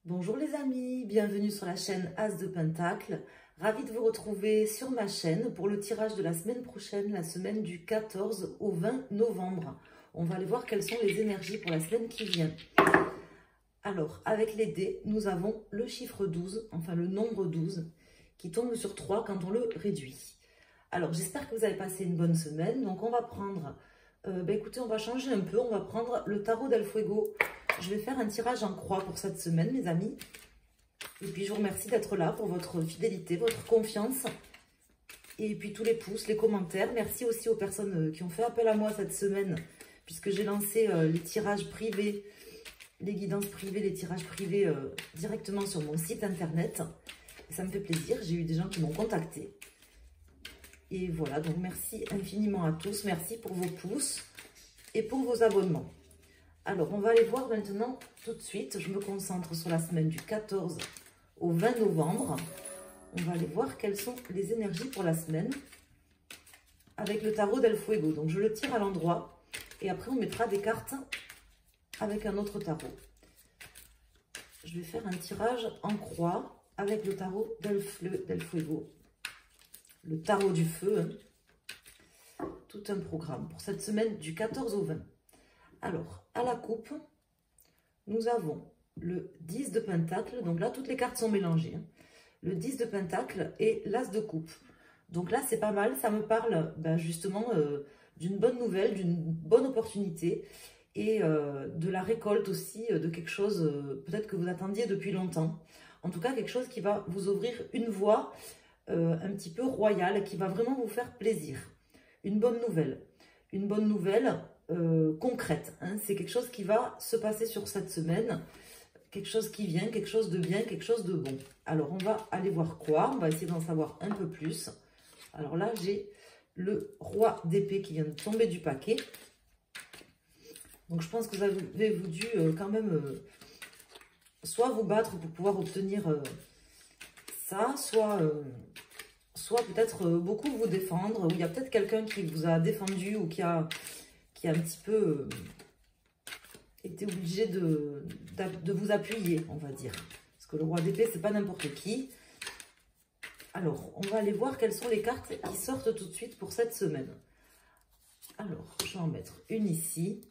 Bonjour les amis, bienvenue sur la chaîne As de Pentacle. Ravie de vous retrouver sur ma chaîne pour le tirage de la semaine prochaine, la semaine du 14 au 20 novembre. On va aller voir quelles sont les énergies pour la semaine qui vient. Alors, avec les dés, nous avons le chiffre 12, enfin le nombre 12, qui tombe sur 3 quand on le réduit. Alors, j'espère que vous avez passé une bonne semaine. Donc, on va prendre, écoutez, on va changer un peu. On va prendre le tarot del Fuego. Je vais faire un tirage en croix pour cette semaine, mes amis. Et puis, je vous remercie d'être là pour votre fidélité, votre confiance. Et puis, tous les pouces, les commentaires. Merci aussi aux personnes qui ont fait appel à moi cette semaine, puisque j'ai lancé les tirages privés, les guidances privées, les tirages privés directement sur mon site internet. Et ça me fait plaisir. J'ai eu des gens qui m'ont contacté. Et voilà, donc merci infiniment à tous. Merci pour vos pouces et pour vos abonnements. Alors, on va aller voir maintenant tout de suite. Je me concentre sur la semaine du 14 au 20 novembre. On va aller voir quelles sont les énergies pour la semaine avec le tarot del Fuego. Donc, je le tire à l'endroit et après, on mettra des cartes avec un autre tarot. Je vais faire un tirage en croix avec le tarot del Fuego. Le tarot du feu. Hein. Tout un programme pour cette semaine du 14 au 20. Alors, à la coupe, nous avons le 10 de Pentacle. Donc là, toutes les cartes sont mélangées. Hein. Le 10 de Pentacle et l'As de coupe. Donc là, c'est pas mal. Ça me parle justement d'une bonne nouvelle, d'une bonne opportunité. Et de la récolte aussi de quelque chose peut-être que vous attendiez depuis longtemps. En tout cas, quelque chose qui va vous ouvrir une voie un petit peu royale, qui va vraiment vous faire plaisir. Une bonne nouvelle. Une bonne nouvelle concrète. Hein. C'est quelque chose qui va se passer sur cette semaine. Quelque chose qui vient, quelque chose de bien, quelque chose de bon. Alors, on va aller voir quoi? On va essayer d'en savoir un peu plus. Alors là, j'ai le roi d'épée qui vient de tomber du paquet. Donc, je pense que vous avez dû quand même soit vous battre pour pouvoir obtenir ça, soit peut-être beaucoup vous défendre, ou il y a peut-être quelqu'un qui vous a défendu ou qui a un petit peu été obligé de vous appuyer, on va dire. Parce que le roi d'épée, c'est pas n'importe qui. Alors, on va aller voir quelles sont les cartes qui sortent tout de suite pour cette semaine. Alors, je vais en mettre une ici.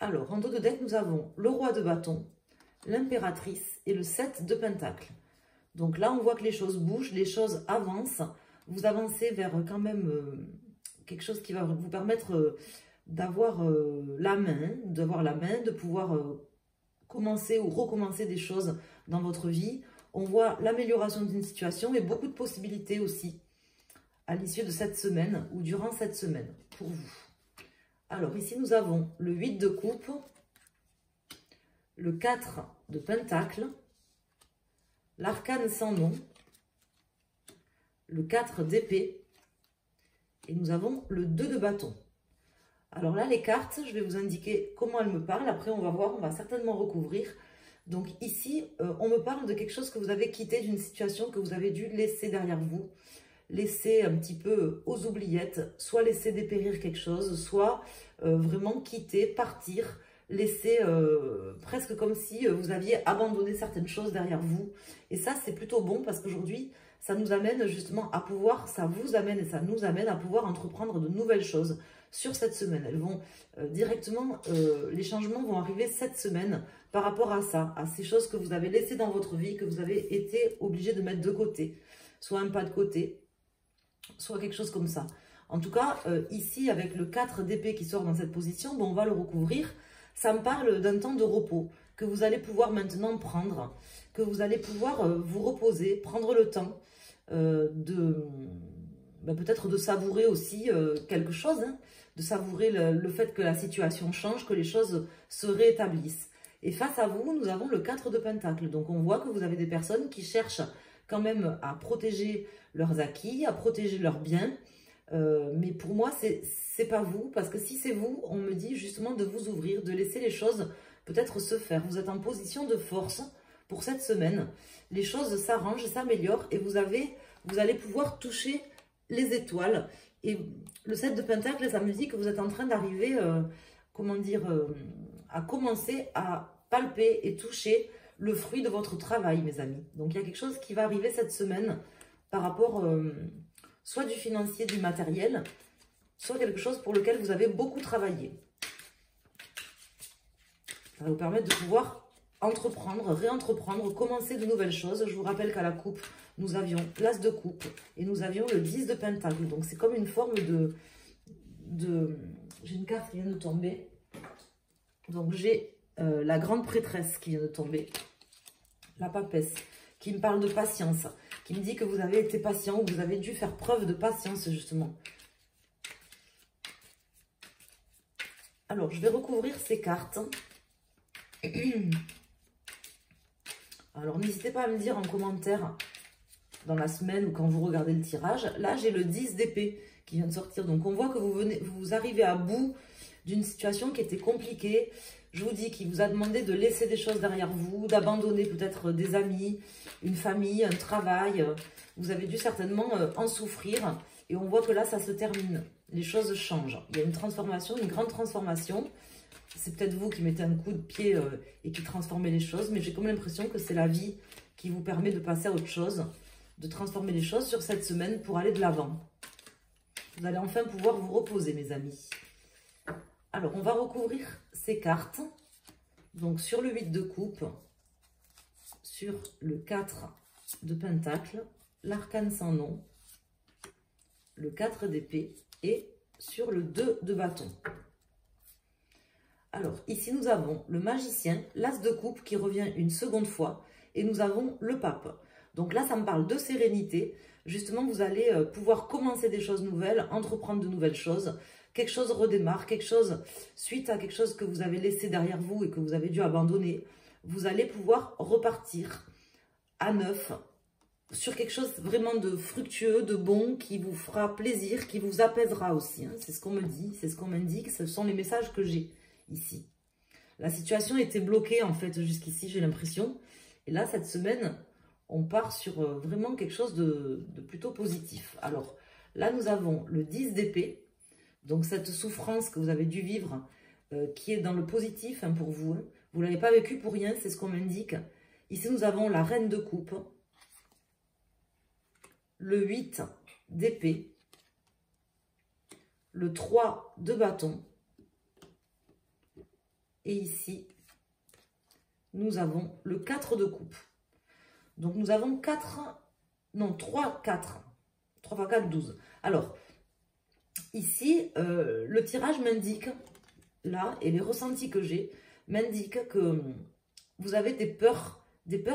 Alors, en dos de deck, nous avons le roi de bâton, l'impératrice et le 7 de pentacle. Donc là, on voit que les choses bougent, les choses avancent. Vous avancez vers quand même quelque chose qui va vous permettre d'avoir la main, de pouvoir commencer ou recommencer des choses dans votre vie. On voit l'amélioration d'une situation et beaucoup de possibilités aussi à l'issue de cette semaine ou durant cette semaine pour vous. Alors, ici, nous avons le 8 de coupe, le 4 de pentacle, l'arcane sans nom, le 4 d'épée, et nous avons le 2 de bâton. Alors là, les cartes, je vais vous indiquer comment elles me parlent. Après, on va voir, on va certainement recouvrir. Donc ici, on me parle de quelque chose que vous avez quitté, d'une situation que vous avez dû laisser derrière vous. Laisser un petit peu aux oubliettes, soit laisser dépérir quelque chose, soit vraiment quitter, partir, laisser presque comme si vous aviez abandonné certaines choses derrière vous. Et ça, c'est plutôt bon parce qu'aujourd'hui, ça nous amène justement à pouvoir, ça vous amène et ça nous amène à pouvoir entreprendre de nouvelles choses sur cette semaine. Elles vont directement, les changements vont arriver cette semaine par rapport à ça, à ces choses que vous avez laissées dans votre vie, que vous avez été obligé de mettre de côté, soit un pas de côté, soit quelque chose comme ça. En tout cas, ici, avec le 4 d'épée qui sort dans cette position, bon, on va le recouvrir. Ça me parle d'un temps de repos que vous allez pouvoir maintenant prendre, que vous allez pouvoir vous reposer, prendre le temps peut-être de savourer aussi quelque chose, hein, de savourer le fait que la situation change, que les choses se rétablissent. Et face à vous, nous avons le 4 de pentacle. Donc, on voit que vous avez des personnes qui cherchent quand même à protéger leurs acquis, à protéger leurs biens. Mais pour moi, c'est pas vous. Parce que si c'est vous, on me dit justement de vous ouvrir, de laisser les choses peut-être se faire. Vous êtes en position de force pour cette semaine. Les choses s'arrangent, s'améliorent et vous allez pouvoir toucher les étoiles. Et le 7 de Pentacle, ça me dit que vous êtes en train d'arriver, comment dire, à commencer à palper et toucher le fruit de votre travail, mes amis. Donc, il y a quelque chose qui va arriver cette semaine par rapport soit du financier, du matériel, soit quelque chose pour lequel vous avez beaucoup travaillé. Ça va vous permettre de pouvoir entreprendre, réentreprendre, commencer de nouvelles choses. Je vous rappelle qu'à la coupe, nous avions l'As de coupe et nous avions le 10 de Pentacle. Donc, c'est comme une forme de... J'ai une carte qui vient de tomber. Donc, j'ai la grande prêtresse qui vient de tomber. La papesse, qui me parle de patience, qui me dit que vous avez été patient ou que vous avez dû faire preuve de patience, justement. Alors, je vais recouvrir ces cartes. Alors, n'hésitez pas à me dire en commentaire dans la semaine ou quand vous regardez le tirage. Là, j'ai le 10 d'épée qui vient de sortir. Donc, on voit que vous arrivez à bout d'une situation qui était compliquée. Je vous dis qu'il vous a demandé de laisser des choses derrière vous, d'abandonner peut-être des amis, une famille, un travail. Vous avez dû certainement en souffrir. Et on voit que là, ça se termine. Les choses changent. Il y a une transformation, une grande transformation. C'est peut-être vous qui mettez un coup de pied et qui transformez les choses. Mais j'ai comme l'impression que c'est la vie qui vous permet de passer à autre chose, de transformer les choses sur cette semaine pour aller de l'avant. Vous allez enfin pouvoir vous reposer, mes amis. Alors, on va recouvrir ces cartes. Donc, sur le 8 de coupe, sur le 4 de pentacle, l'arcane sans nom, le 4 d'épée et sur le 2 de bâton. Alors, ici, nous avons le magicien, l'as de coupe qui revient une seconde fois et nous avons le pape. Donc là, ça me parle de sérénité. Justement, vous allez pouvoir commencer des choses nouvelles, entreprendre de nouvelles choses. Quelque chose redémarre, quelque chose, suite à quelque chose que vous avez laissé derrière vous et que vous avez dû abandonner, vous allez pouvoir repartir à neuf sur quelque chose vraiment de fructueux, de bon, qui vous fera plaisir, qui vous apaisera aussi. Hein. C'est ce qu'on me dit, c'est ce qu'on m'indique, ce sont les messages que j'ai ici. La situation était bloquée en fait jusqu'ici, j'ai l'impression. Et là, cette semaine, on part sur vraiment quelque chose de plutôt positif. Alors là, nous avons le 10 d'épée. Donc, cette souffrance que vous avez dû vivre, qui est dans le positif hein, pour vous, hein, vous ne l'avez pas vécu pour rien, c'est ce qu'on m'indique. Ici, nous avons la reine de coupe, le 8 d'épée, le 3 de bâton, et ici, nous avons le 4 de coupe. Donc, nous avons 3, 4. 3 fois 4, 12. Alors, ici, le tirage m'indique, là, et les ressentis que j'ai, m'indiquent que vous avez des peurs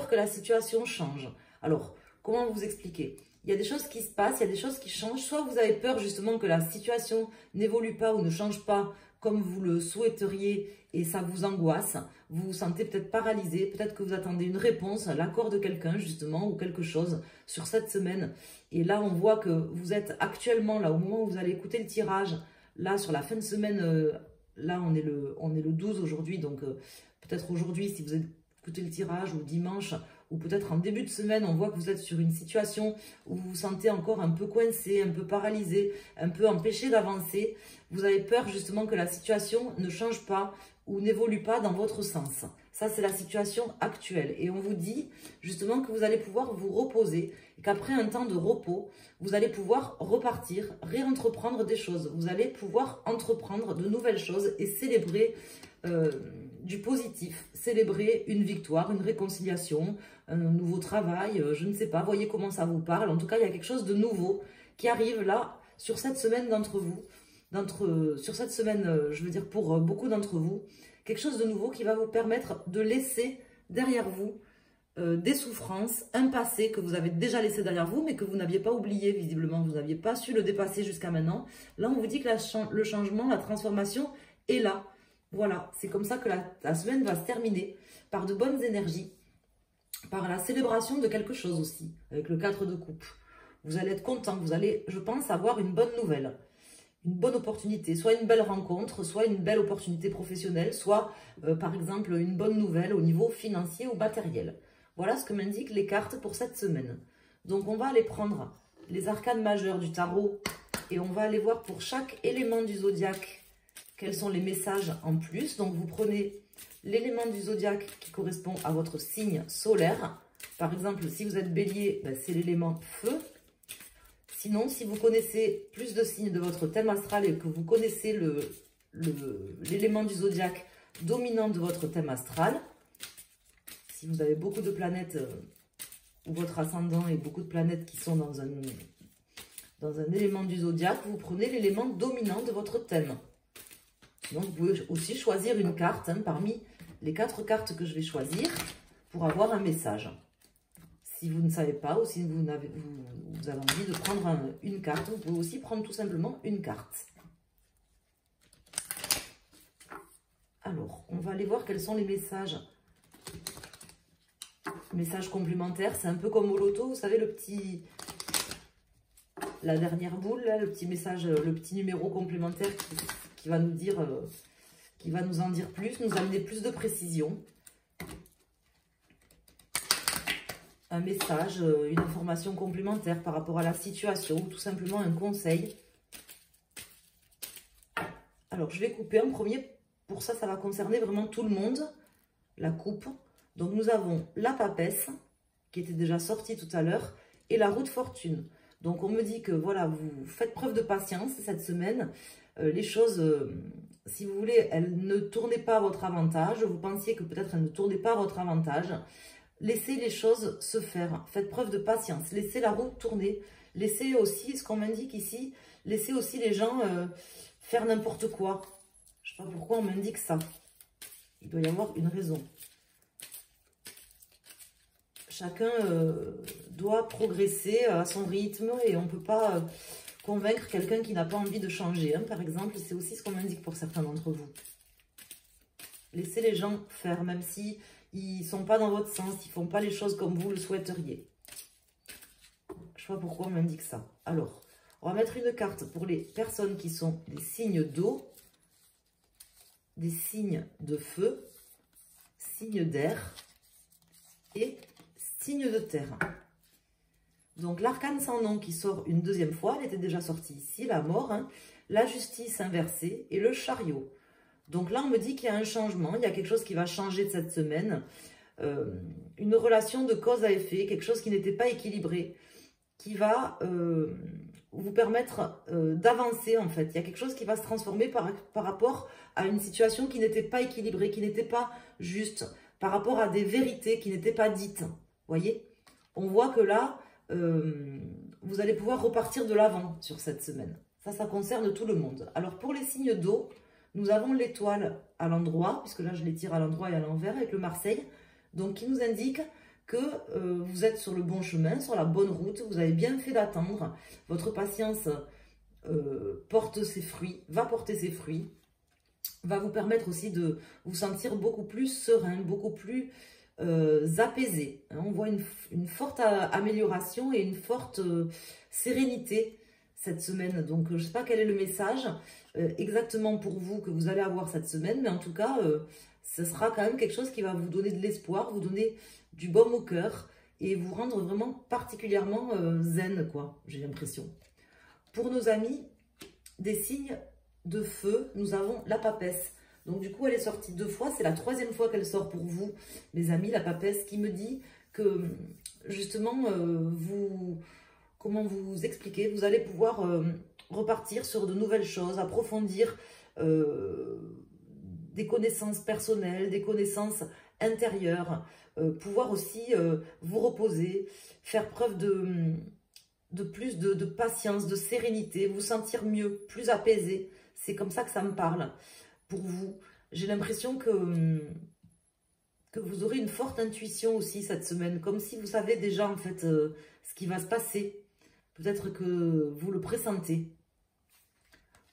que la situation change. Alors, comment vous expliquer? Il y a des choses qui se passent, il y a des choses qui changent. Soit vous avez peur justement que la situation n'évolue pas ou ne change pas comme vous le souhaiteriez et ça vous angoisse. Vous vous sentez peut-être paralysé, peut-être que vous attendez une réponse, l'accord de quelqu'un justement ou quelque chose sur cette semaine. Et là, on voit que vous êtes actuellement, là, au moment où vous allez écouter le tirage, là, sur la fin de semaine, là, on est le 12 aujourd'hui, donc peut-être aujourd'hui, si vous écoutez le tirage, ou dimanche, ou peut-être en début de semaine, on voit que vous êtes sur une situation où vous vous sentez encore un peu coincé, un peu paralysé, un peu empêché d'avancer. Vous avez peur justement que la situation ne change pas ou n'évolue pas dans votre sens. Ça, c'est la situation actuelle. Et on vous dit justement que vous allez pouvoir vous reposer et qu'après un temps de repos, vous allez pouvoir repartir, réentreprendre des choses. Vous allez pouvoir entreprendre de nouvelles choses et célébrer du positif, célébrer une victoire, une réconciliation, un nouveau travail, je ne sais pas, voyez comment ça vous parle. En tout cas, il y a quelque chose de nouveau qui arrive là, sur cette semaine d'entre vous, sur cette semaine, je veux dire pour beaucoup d'entre vous, quelque chose de nouveau qui va vous permettre de laisser derrière vous des souffrances, un passé que vous avez déjà laissé derrière vous, mais que vous n'aviez pas oublié visiblement, vous n'aviez pas su le dépasser jusqu'à maintenant. Là, on vous dit que le changement, la transformation est là. Voilà, c'est comme ça que la semaine va se terminer, par de bonnes énergies, par la célébration de quelque chose aussi, avec le 4 de coupe. Vous allez être content, vous allez, je pense, avoir une bonne nouvelle, une bonne opportunité, soit une belle rencontre, soit une belle opportunité professionnelle, soit par exemple une bonne nouvelle au niveau financier ou matériel. Voilà ce que m'indiquent les cartes pour cette semaine. Donc on va aller prendre les arcanes majeures du tarot et on va aller voir pour chaque élément du zodiaque quels sont les messages en plus. Donc, vous prenez l'élément du zodiaque qui correspond à votre signe solaire. Par exemple, si vous êtes bélier, ben, c'est l'élément feu. Sinon, si vous connaissez plus de signes de votre thème astral et que vous connaissez l'élément du zodiaque dominant de votre thème astral, si vous avez beaucoup de planètes ou votre ascendant et beaucoup de planètes qui sont dans un élément du zodiaque, vous prenez l'élément dominant de votre thème. Donc, vous pouvez aussi choisir une carte parmi les 4 cartes que je vais choisir pour avoir un message. Si vous ne savez pas ou si vous avez envie de prendre une carte, vous pouvez aussi prendre tout simplement une carte. Alors, on va aller voir quels sont les messages. Messages complémentaires, c'est un peu comme au loto, vous savez, la dernière boule, là, le petit message, le petit numéro complémentaire qui va nous dire, qui va nous en dire plus, nous amener plus de précision. Un message, une information complémentaire par rapport à la situation, ou tout simplement un conseil. Alors, je vais couper en premier. Pour ça, ça va concerner vraiment tout le monde, la coupe. Donc, nous avons la papesse, qui était déjà sortie tout à l'heure, et la roue de fortune. Donc, on me dit que, voilà, vous faites preuve de patience cette semaine. Les choses, si vous voulez, elles ne tournaient pas à votre avantage. Vous pensiez que peut-être elles ne tournaient pas à votre avantage. Laissez les choses se faire. Faites preuve de patience. Laissez la roue tourner. Laissez aussi, ce qu'on m'indique ici, laissez aussi les gens faire n'importe quoi. Je ne sais pas pourquoi on m'indique ça. Il doit y avoir une raison. Chacun doit progresser à son rythme et on ne peut pas convaincre quelqu'un qui n'a pas envie de changer. Par exemple, c'est aussi ce qu'on m'indique pour certains d'entre vous. Laissez les gens faire, même si ils ne sont pas dans votre sens, ils ne font pas les choses comme vous le souhaiteriez. Je ne sais pas pourquoi on m'indique ça. Alors, on va mettre une carte pour les personnes qui sont des signes d'eau, des signes de feu, signes d'air et signes de terre. Donc, l'arcane sans nom qui sort une deuxième fois, elle était déjà sortie ici, la mort, la justice inversée et le chariot. Donc là, on me dit qu'il y a un changement, il y a quelque chose qui va changer de cette semaine. Une relation de cause à effet, quelque chose qui n'était pas équilibré, qui va vous permettre d'avancer en fait. Il y a quelque chose qui va se transformer par rapport à une situation qui n'était pas équilibrée, qui n'était pas juste, par rapport à des vérités qui n'étaient pas dites. Vous voyez? On voit que là, vous allez pouvoir repartir de l'avant sur cette semaine. Ça concerne tout le monde. Alors pour les signes d'eau, nous avons l'étoile à l'endroit, puisque là je les tire à l'endroit et à l'envers avec le Marseille, donc qui nous indique que vous êtes sur le bon chemin, sur la bonne route, vous avez bien fait d'attendre, votre patience porte ses fruits, va porter ses fruits, va vous permettre aussi de vous sentir beaucoup plus serein, beaucoup plus apaisé. On voit une forte amélioration et une forte sérénité cette semaine. Donc, je ne sais pas quel est le message exactement pour vous que vous allez avoir cette semaine, mais en tout cas, ce sera quand même quelque chose qui va vous donner de l'espoir, vous donner du baume au cœur et vous rendre vraiment particulièrement zen, quoi, j'ai l'impression. Pour nos amis, des signes de feu, nous avons la papesse. Donc, du coup, elle est sortie 2 fois. C'est la 3e fois qu'elle sort pour vous, mes amis, la papesse, qui me dit que, justement, comment vous expliquer, vous allez pouvoir repartir sur de nouvelles choses, approfondir des connaissances personnelles, des connaissances intérieures, pouvoir aussi vous reposer, faire preuve de plus de patience, de sérénité, vous sentir mieux, plus apaisé. C'est comme ça que ça me parle pour vous. J'ai l'impression que vous aurez une forte intuition aussi cette semaine, comme si vous savez déjà en fait ce qui va se passer. Peut-être que vous le pressentez.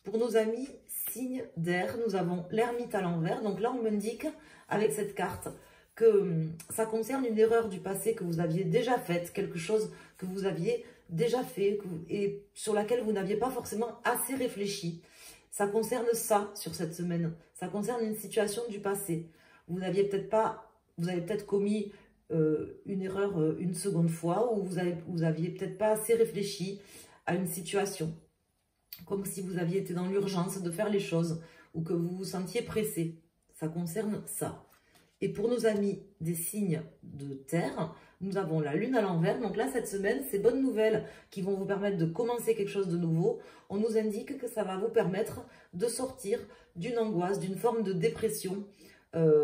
Pour nos amis, signes d'air, nous avons l'ermite à l'envers. Donc là, on m'indique avec cette carte que ça concerne une erreur du passé que vous aviez déjà faite, quelque chose que vous aviez déjà fait et sur laquelle vous n'aviez pas forcément assez réfléchi. Ça concerne ça sur cette semaine. Ça concerne une situation du passé. Vous avez peut-être commis une erreur une seconde fois, ou vous aviez peut-être pas assez réfléchi à une situation, comme si vous aviez été dans l'urgence de faire les choses, ou que vous vous sentiez pressé. Ça concerne ça. Et pour nos amis des signes de terre, nous avons la lune à l'envers. Donc là, cette semaine, ces bonnes nouvelles qui vont vous permettre de commencer quelque chose de nouveau. On nous indique que ça va vous permettre de sortir d'une angoisse, d'une forme de dépression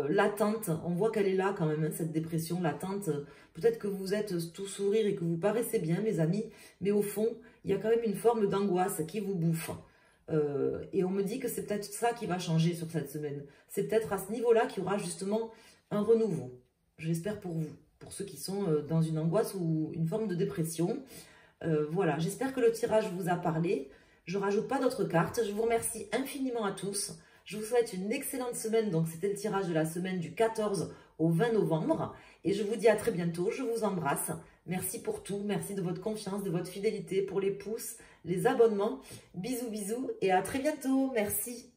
latente. On voit qu'elle est là quand même, hein, cette dépression latente. Peut-être que vous êtes tout sourire et que vous paraissez bien, mes amis, mais au fond, il y a quand même une forme d'angoisse qui vous bouffe. Et on me dit que c'est peut-être ça qui va changer sur cette semaine. C'est peut-être à ce niveau-là qu'il y aura justement un renouveau. J'espère pour vous, pour ceux qui sont dans une angoisse ou une forme de dépression. Voilà, j'espère que le tirage vous a parlé. Je ne rajoute pas d'autres cartes. Je vous remercie infiniment à tous. Je vous souhaite une excellente semaine. Donc, c'était le tirage de la semaine du 14 au 20 novembre. Et je vous dis à très bientôt. Je vous embrasse. Merci pour tout. Merci de votre confiance, de votre fidélité, pour les pouces, les abonnements. Bisous, bisous et à très bientôt. Merci.